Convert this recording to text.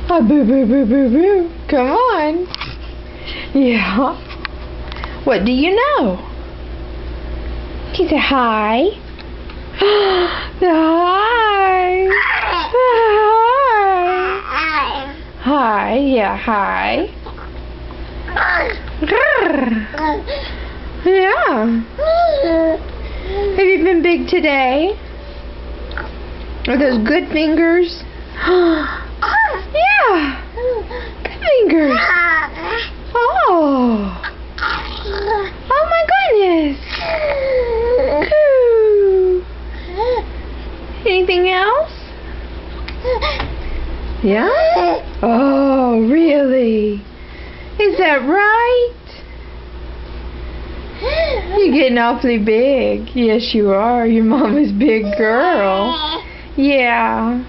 Oh, boo, boo, boo, boo, boo. Come on. Yeah. What do you know? Can you say hi? Hi. Hi. Hi. Yeah, hi. Yeah. Have you been big today? Are those good fingers? Yeah. Good fingers. Oh. Oh my goodness. Coo. Anything else? Yeah? Oh, really? Is that right? You're getting awfully big. Yes, you are. Your mama's big girl. Yeah.